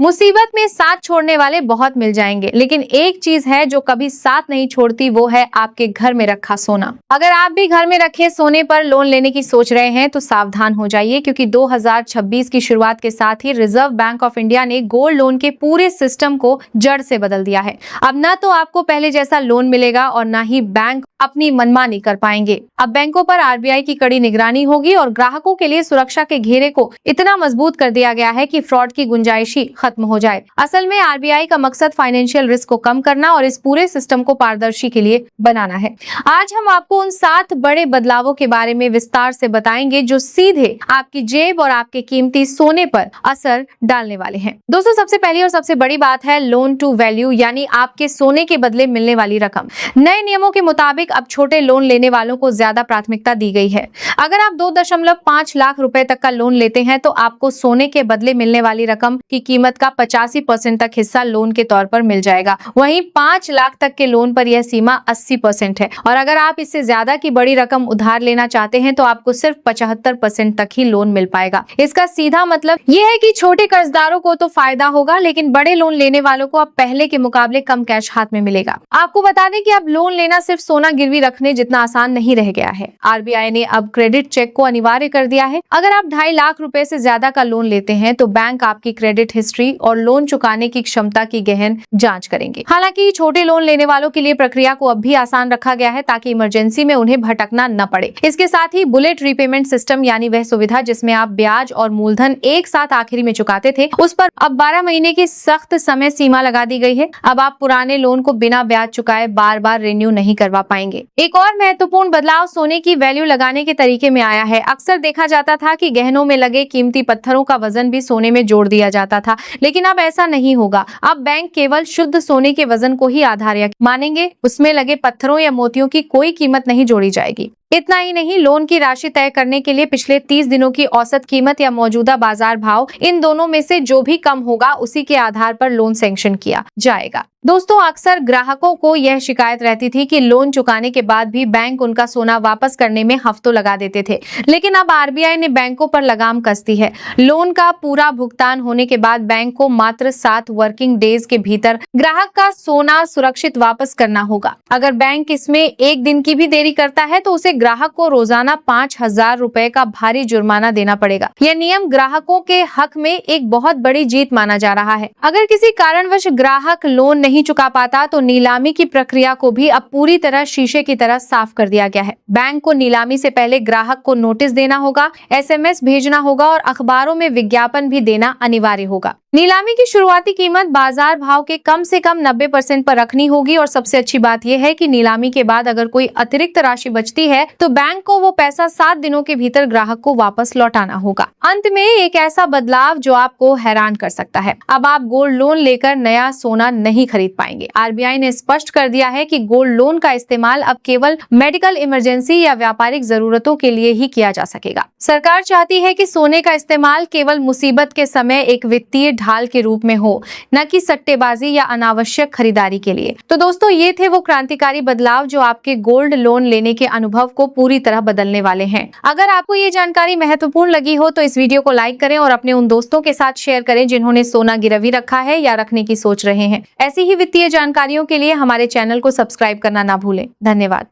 मुसीबत में साथ छोड़ने वाले बहुत मिल जाएंगे, लेकिन एक चीज है जो कभी साथ नहीं छोड़ती, वो है आपके घर में रखा सोना। अगर आप भी घर में रखे सोने पर लोन लेने की सोच रहे हैं तो सावधान हो जाइए, क्योंकि 2026 की शुरुआत के साथ ही रिजर्व बैंक ऑफ इंडिया ने गोल्ड लोन के पूरे सिस्टम को जड़ से बदल दिया है। अब ना तो आपको पहले जैसा लोन मिलेगा और ना ही बैंक अपनी मनमानी कर पाएंगे। अब बैंकों पर आरबीआई की कड़ी निगरानी होगी और ग्राहकों के लिए सुरक्षा के घेरे को इतना मजबूत कर दिया गया है कि फ्रॉड की गुंजाइश ही खत्म हो जाए। असल में आरबीआई का मकसद फाइनेंशियल रिस्क को कम करना और इस पूरे सिस्टम को पारदर्शी के लिए बनाना है। आज हम आपको उन 7 बड़े बदलावों के बारे में विस्तार से बताएंगे जो सीधे आपकी जेब और आपके कीमती सोने पर असर डालने वाले हैं। दोस्तों, सबसे पहली और सबसे बड़ी बात है लोन टू वैल्यू, यानी आपके सोने के बदले मिलने वाली रकम। नए नियमों के मुताबिक अब छोटे लोन लेने वालों को ज्यादा प्राथमिकता दी गई है। अगर आप 2.5 लाख रुपए तक का लोन लेते हैं तो आपको सोने के बदले मिलने वाली रकम की कीमत का 85% तक हिस्सा लोन के तौर पर मिल जाएगा। वहीं 5 लाख तक के लोन पर यह सीमा 80% है और अगर आप इससे ज्यादा की बड़ी रकम उधार लेना चाहते हैं तो आपको सिर्फ 75% तक ही लोन मिल पाएगा। इसका सीधा मतलब यह है कि छोटे कर्जदारों को तो फायदा होगा, लेकिन बड़े लोन लेने वालों को अब पहले के मुकाबले कम कैश हाथ में मिलेगा। आपको बता दें कि अब लोन लेना सिर्फ सोना गिरवी रखने जितना आसान नहीं रह गया है। आरबीआई ने अब क्रेडिट चेक को अनिवार्य कर दिया है। अगर आप 2.5 लाख रुपए से ज्यादा का लोन लेते हैं तो बैंक आपकी क्रेडिट हिस्ट्री और लोन चुकाने की क्षमता की गहन जांच करेंगे। हालांकि छोटे लोन लेने वालों के लिए प्रक्रिया को अब भी आसान रखा गया है ताकि इमरजेंसी में उन्हें भटकना न पड़े। इसके साथ ही बुलेट रीपेमेंट सिस्टम, यानी वह सुविधा जिसमें आप ब्याज और मूलधन एक साथ आखिरी में चुकाते थे, उस पर अब 12 महीने की सख्त समय सीमा लगा दी गई है। अब आप पुराने लोन को बिना ब्याज चुकाए बार बार रिन्यू नहीं करवा पाएंगे। एक और महत्वपूर्ण बदलाव सोने की वैल्यू लगाने के तरीके में आया है। अक्सर देखा जाता था कि गहनों में लगे कीमती पत्थरों का वजन भी सोने में जोड़ दिया जाता था, लेकिन अब ऐसा नहीं होगा। अब बैंक केवल शुद्ध सोने के वजन को ही आधार मानेंगे, उसमें लगे पत्थरों या मोतियों की कोई कीमत नहीं जोड़ी जाएगी। इतना ही नहीं, लोन की राशि तय करने के लिए पिछले 30 दिनों की औसत कीमत या मौजूदा बाजार भाव, इन दोनों में से जो भी कम होगा उसी के आधार पर लोन सैंक्शन किया जाएगा। दोस्तों, अक्सर ग्राहकों को यह शिकायत रहती थी कि लोन चुकाने के बाद भी बैंक उनका सोना वापस करने में हफ्तों लगा देते थे, लेकिन अब आरबीआई ने बैंकों पर लगाम कस दी है। लोन का पूरा भुगतान होने के बाद बैंक को मात्र 7 वर्किंग डेज के भीतर ग्राहक का सोना सुरक्षित वापस करना होगा। अगर बैंक इसमें 1 दिन की भी देरी करता है तो उसे ग्राहक को रोजाना 5,000 रुपए का भारी जुर्माना देना पड़ेगा। यह नियम ग्राहकों के हक में एक बहुत बड़ी जीत माना जा रहा है। अगर किसी कारणवश ग्राहक लोन नहीं चुका पाता तो नीलामी की प्रक्रिया को भी अब पूरी तरह शीशे की तरह साफ कर दिया गया है। बैंक को नीलामी से पहले ग्राहक को नोटिस देना होगा, एसएमएस भेजना होगा और अखबारों में विज्ञापन भी देना अनिवार्य होगा। नीलामी की शुरुआती कीमत बाजार भाव के कम से कम 90% पर रखनी होगी और सबसे अच्छी बात यह है कि नीलामी के बाद अगर कोई अतिरिक्त राशि बचती है तो बैंक को वो पैसा 7 दिनों के भीतर ग्राहक को वापस लौटाना होगा। अंत में एक ऐसा बदलाव जो आपको हैरान कर सकता है, अब आप गोल्ड लोन लेकर नया सोना नहीं खरीद पाएंगे। आरबीआई ने स्पष्ट कर दिया है कि गोल्ड लोन का इस्तेमाल अब केवल मेडिकल इमरजेंसी या व्यापारिक जरूरतों के लिए ही किया जा सकेगा। सरकार चाहती है कि सोने का इस्तेमाल केवल मुसीबत के समय एक वित्तीय ढाल के रूप में हो, न कि सट्टेबाजी या अनावश्यक खरीदारी के लिए। तो दोस्तों, ये थे वो क्रांतिकारी बदलाव जो आपके गोल्ड लोन लेने के अनुभव को पूरी तरह बदलने वाले हैं। अगर आपको ये जानकारी महत्वपूर्ण लगी हो तो इस वीडियो को लाइक करें और अपने उन दोस्तों के साथ शेयर करें जिन्होंने सोना गिरवी रखा है या रखने की सोच रहे हैं। ऐसी ही वित्तीय जानकारियों के लिए हमारे चैनल को सब्सक्राइब करना ना भूलें। धन्यवाद।